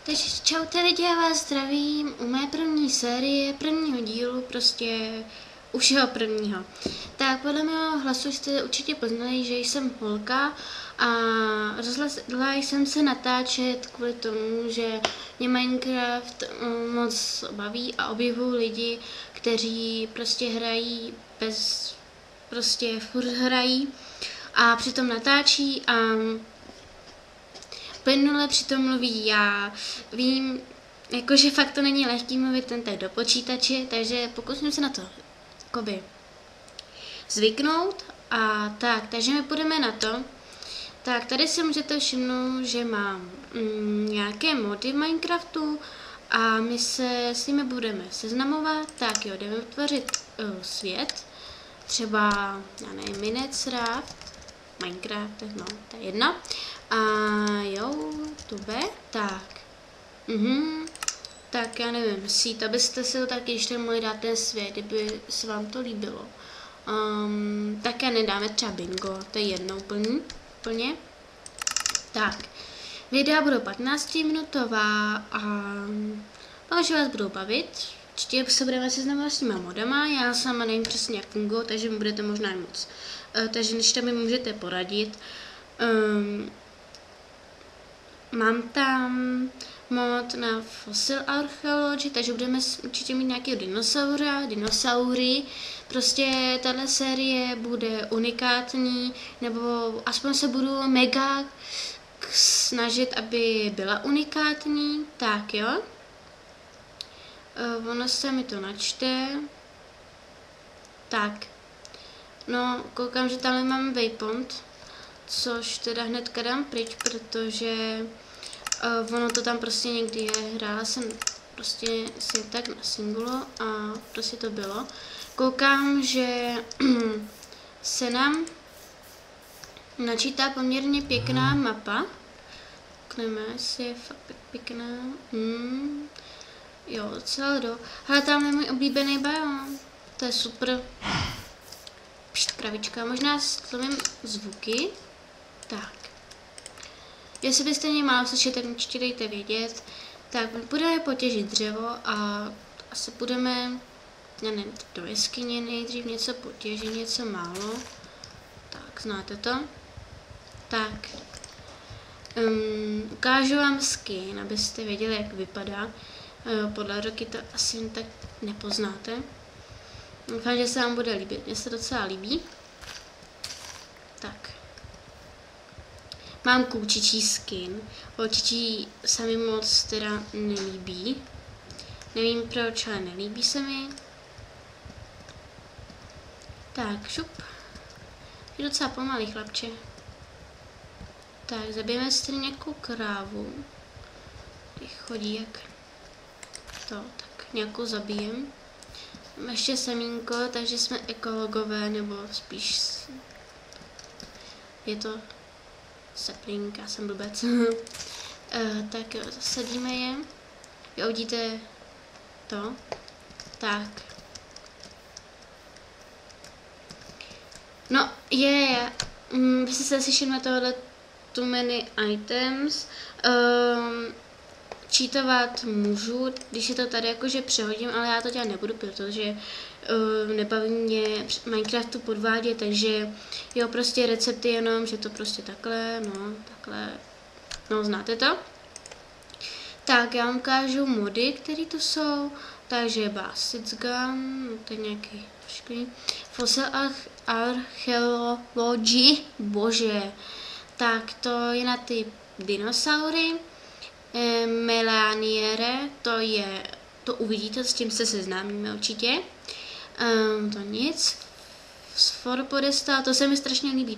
Takže čaute lidi, já vás zdravím u mé první série, prvního dílu, prostě už jeho prvního. Tak podle mého hlasu jste určitě poznali, že jsem holka a rozhodla jsem se natáčet kvůli tomu, že mě Minecraft moc baví a objevují lidi, kteří prostě hrají prostě furt hrají a přitom natáčí a plynule přitom mluví. Já vím, jakože fakt to není lehký mluvit ten tak do počítače, takže pokusím se na to jakoby zvyknout a tak, takže my půjdeme na to. Tak tady si můžete všimnout, že mám nějaké mody v Minecraftu a my se s nimi budeme seznamovat. Tak jo, jdeme vytvořit svět, třeba, já nevím, Minecraft, no, to je jedno. A jo, to bude, tak. Tak já nevím, abyste si to taky ještě mohli dát ten svět, kdyby se vám to líbilo. Také nedáme třeba bingo, to je jedno úplně. Tak, videa budou 15minutová a takže vás budou bavit. Určitě se budeme seznamovat s těma modama, já sama nevím přesně jak fungují, takže mi budete možná moc. Takže než tam mi můžete poradit. Mám tam mod na Fossil Archaeology, takže budeme určitě mít nějakého dinosaury. Prostě tahle série bude unikátní, nebo aspoň se budu mega snažit, aby byla unikátní. Tak jo. Ono se mi to načte. Tak. No, koukám, že tam mám waypoint, což teda hnedka dám pryč, protože ono to tam prostě někdy je. Hrála jsem prostě si tak na singlu a prostě to bylo. Koukám, že se nám načítá poměrně pěkná mapa. Koukneme, jestli je fakt pěkná. Jo, docela do. Ale tam je můj oblíbený biom. To je super. Pšt, kravička. Možná slovím zvuky. Tak. Jestli byste mě málo slyšet, tak určitě dejte vědět. Tak, budeme potěžit dřevo a asi budeme, já nevím, do jeskyně nejdřív něco potěžit, něco málo. Tak, znáte to? Tak. Ukážu vám skin, abyste věděli, jak vypadá. Podle roky to asi tak nepoznáte. Doufám, že se vám bude líbit. Mně se docela líbí. Tak. Mám klučičí skin. Holčičí se mi moc teda nelíbí. Nevím proč, ale nelíbí se mi. Tak, šup. Je docela pomalý chlapče. Tak, zabijeme si tady nějakou krávu. Tady chodí jak to, tak nějakou zabijem. Ještě semínko, takže jsme ekologové, nebo spíš je to sapling, já jsem blbec. Tak jo, zasadíme je. Jo, vidíte to? Tak. No, vy jste se slyšeli na tohle too many items. Cheatovat můžu, když je to tady jakože přehodím, ale já to dělat nebudu, protože nebaví mě Minecraftu podvádět, takže jo, prostě recepty jenom, že to prostě takhle, no znáte to? Tak, já vám ukážu mody, které to jsou, takže Basset's Gun, to je nějaký trošku, Fossil Archaeology, bože, tak to je na ty dinosaury. Melaniere, to uvidíte, s tím se seznámíme určitě. To nic. Sforpodesta, to se mi strašně líbí,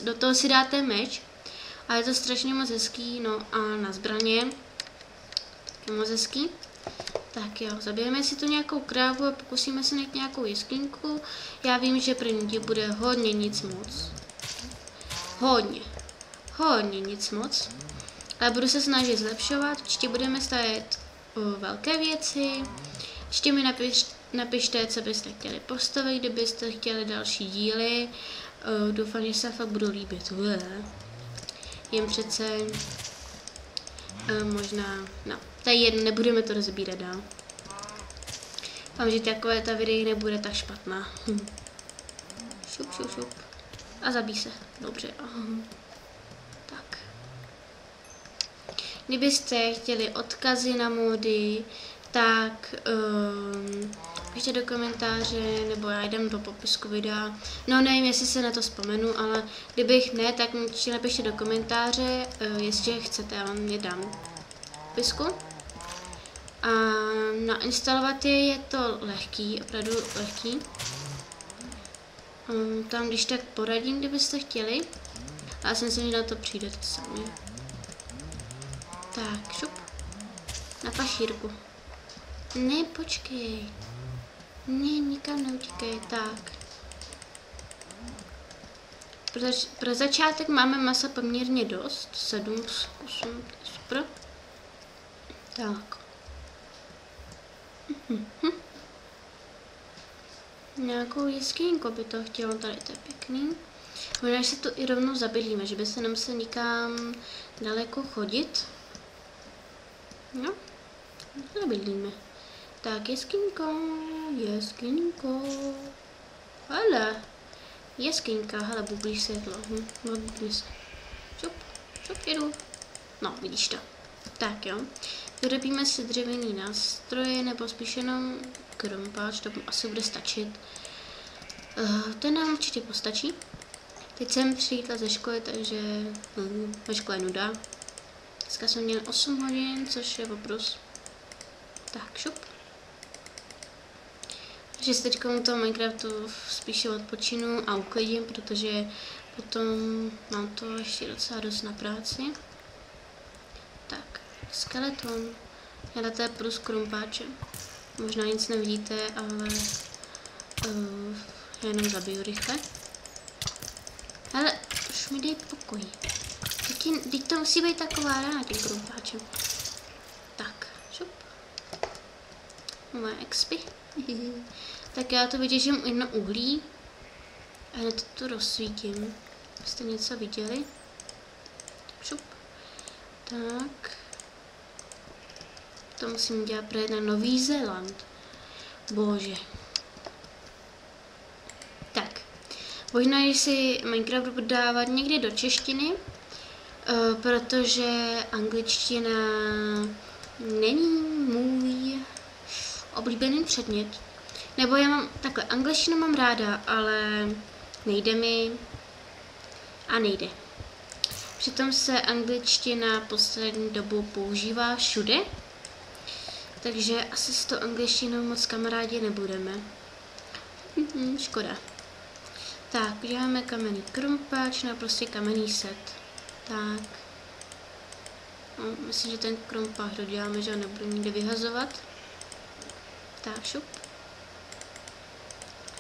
do toho si dáte meč. A je to strašně moc hezký, no a na zbraně. Taky moc hezký. Tak jo, zabijeme si tu nějakou krávu a pokusíme se najít nějakou jeskyňku. Já vím, že první díl bude hodně nic moc. Hodně nic moc. Ale budu se snažit zlepšovat, určitě budeme stavět velké věci. Určitě mi napište, co byste chtěli postavit, kdybyste chtěli další díly. Doufám, že se fakt budou líbit. Jim přece možná, no, to je jedno, nebudeme to rozbírat dál. Vám, že takové ta videa nebude tak špatná. Šup, šup, šup. A zabij se. Dobře. Tak. Kdybyste chtěli odkazy na mody, tak pište do komentáře, nebo já jdem do popisku videa. No nevím, jestli se na to vzpomenu, ale kdybych ne, tak mi napište do komentáře, jestli chcete, já vám je dám v popisku. A nainstalovat je to lehký, opravdu lehký. Tam když tak poradím, kdybyste chtěli. A já si myslím, že na to přijdete sami. Tak, šup. Na pašírku. Ne, počkej. Ne, nikam neutíkej. Tak. Pro začátek máme masa poměrně dost. 7 kusů. Super. Tak. Nějakou jeskyňku by to chtělo, tady to je pěkný. Možná, že se tu i rovnou zabydlíme, že by se nemusel nikam daleko chodit. No, zabydlíme. Tak, jeskyňko, jeskyňko. Hele, jeskyňka, hele, bublí světlo. Bublí se. Čup, čup, jedu. No, vidíš to. Tak jo. Vyrobíme si dřevěný nástroje, nebo spíš jenom krompáč, to asi bude stačit. Ten nám určitě postačí. Teď jsem přijítla ze školy, takže ve škole je nuda. Dneska jsem měl 8 hodin, což je oprus. Tak, šup. Takže si teď u toho Minecraftu spíše odpočinu a uklidím, protože potom mám to ještě docela dost na práci. Tak, skeleton. Já na té půjdu s krumpáčem. Možná nic nevidíte, ale já jenom zabiju rychle. Hele, už mi dej pokoj. Teď to musí být taková rána tím krumpáčem. Tak, šup. Moje expy. Tak já to vytěžím jedno uhlí. A hned to rozsvítím. Jste něco viděli? Tak, šup. Tak. To musím dělat projet na Nový Zéland. Bože. Tak. Možná, že si Minecraft budu dávat někdy do češtiny, protože angličtina není můj oblíbený předmět. Nebo já mám takhle, angličtinu mám ráda, ale nejde mi a nejde. Přitom se angličtina poslední dobou používá všude, takže asi s tou angličtinou moc kamarádi nebudeme. Škoda. Tak, uděláme kamenný krumpáč, no prostě kamenný set. Tak. No, myslím, že ten krumpáč doděláme, že ho nebudu nikde vyhazovat. Tak, šup.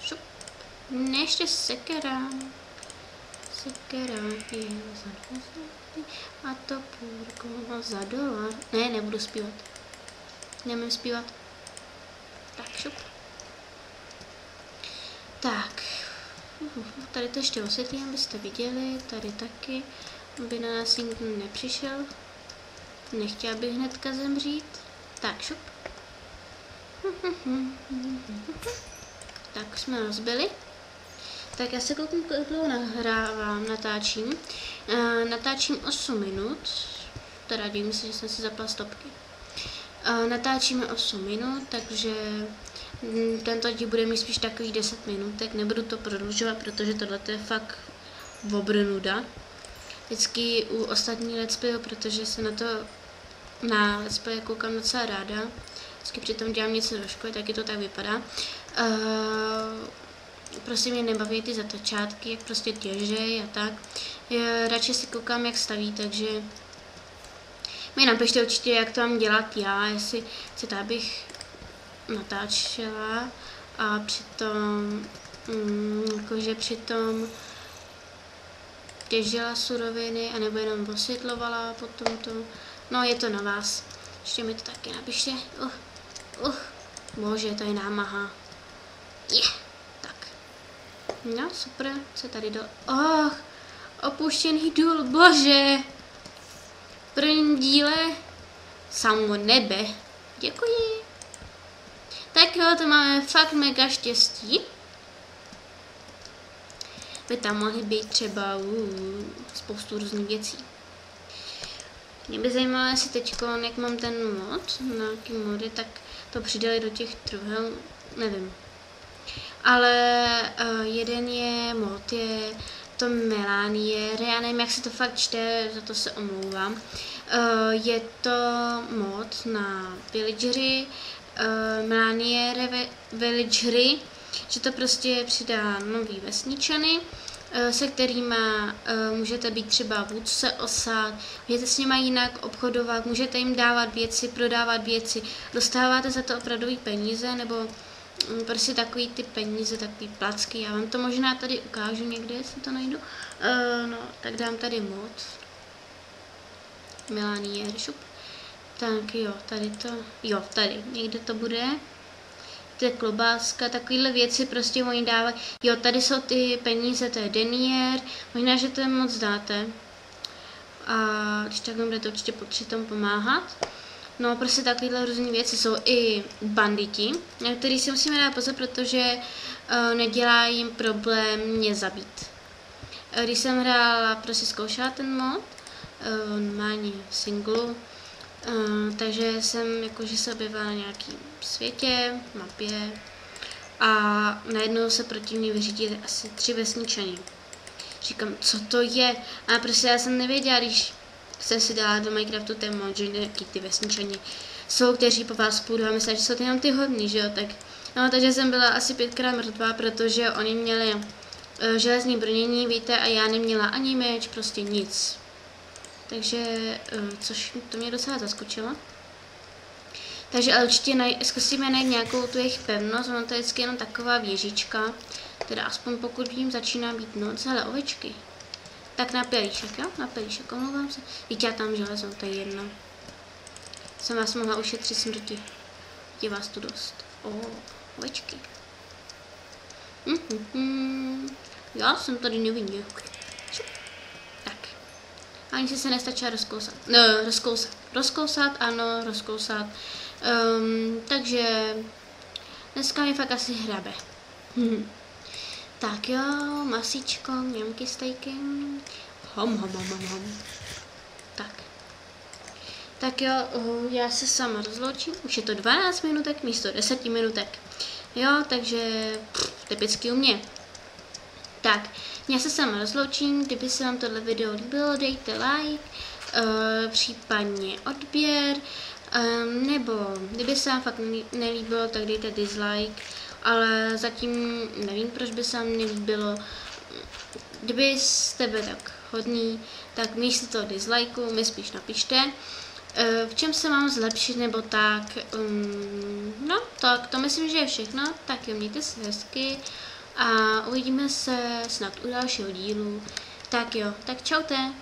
Šup. Ne, ještě sekera. Sekera je za 2 a topůrko za $1. Ne, nebudu zpívat. Nemám zpívat. Tak, šup. Tak. Tady to ještě osvětlím, abyste viděli. Tady taky, aby na nás nikdo nepřišel. Nechtěla bych hnedka zemřít. Tak, šup. Tak jsme rozbili. Tak já se kouknu, kolik nahrávám, natáčím. Natáčím 8 minut. Teda dívím se, že jsem si zapala stopky. Natáčíme 8 minut, takže tento díl bude mít spíš takových 10 minut, tak nebudu to prodlužovat, protože tohle je fakt obrnuda. Vždycky u ostatní let's play, protože se na to na let's play koukám docela ráda. Vždycky přitom dělám něco do školy, taky to tak vypadá. Prostě mě nebaví ty zatočátky, jak prostě těžej a tak. Radši si koukám, jak staví, takže mi napište určitě, jak to mám dělat já, jestli chcete, abych natáčela a přitom, jakože přitom těžila suroviny, anebo jenom osvětlovala potom to. No, je to na vás. Ještě mi to taky napište. Bože, to je námaha. Tak. No, super. Co tady do... opuštěný důl, bože. V prvním díle samo nebe. Děkuji. Tak jo, to máme fakt mega štěstí. By tam mohly být třeba spoustu různých věcí. Mě by zajímalo, jestli teď, jak mám ten mod, na jaký mody, tak to přidali do těch truhel, nevím. Ale jeden je mod, je to Melanier, já nevím, jak se to fakt čte, za to se omlouvám. Je to mod na villagery, Melanier villagery, že to prostě přidá nový vesničany, se kterými můžete být třeba vůdce osad, můžete s nimi jinak obchodovat, můžete jim dávat věci, prodávat věci, dostáváte za to opravdový peníze, nebo prostě takový ty peníze, takový placky. Já vám to možná tady ukážu někde, jestli to najdu. No, tak dám tady mod. Melanier shop. Tak jo, tady to, jo, tady, někde to bude. To je klobáska, takovýhle věci prostě oni dávají. Jo, tady jsou ty peníze, to je denier, možná, že to je moc dáte. A když tak mi budete určitě při tom pomáhat. No, prostě takovýhle různé věci jsou i banditi, na který si musíme dát pozor, protože nedělá jim problém mě zabít. Když jsem hrála, prostě zkoušela ten mod, normálně singlu, takže jsem jakože se objevila na nějakém světě, mapě a najednou se proti mě vyřídili asi 3 vesničani. Říkám, co to je? A prostě já jsem nevěděla, když jsem si dala do Minecraftu ten mod, že nějaký ty vesničani jsou, kteří po vás půjdu a myslím, že jsou jenom ty hodní, že jo, tak. No, takže jsem byla asi 5krát mrtvá, protože oni měli železní brnění, víte, a já neměla ani meč, prostě nic. Takže, což to mě docela zaskočilo. Takže ale určitě zkusíme najít nějakou tu jejich pevnost, ono to je vždycky jenom taková věžička, teda aspoň pokud vím, začíná být noc, hele, ovečky. Tak na pelíšek, jo? Na pelíšek, omlouvám se. Víte, já tam železo, to je jedno. Jsem vás mohla ušetřit smrti. Je vás tu dost. Ovečky. Já jsem tady neviděl. Tak. Ani se nestačí rozkousat. No, rozkousat, ano, rozkousat. Takže dneska mi fakt asi hrabe. Tak jo, masíčko, mňamky stejky. Hom. Tak jo, já se sama rozloučím. Už je to 12 minutek místo 10 minutek. Jo, takže typicky u mě. Tak, já se sama rozloučím. Kdyby se vám tohle video líbilo, dejte like, případně odběr, nebo kdyby se vám fakt nelíbilo, tak dejte dislike. Ale zatím nevím, proč by se vám nelíbilo. Kdyby jste byli tak hodní, tak místo toho dislajku mi spíš napište, v čem se mám zlepšit, nebo tak. No, tak to myslím, že je všechno. Tak jo, mějte se hezky a uvidíme se snad u dalšího dílu. Tak jo, tak čaute.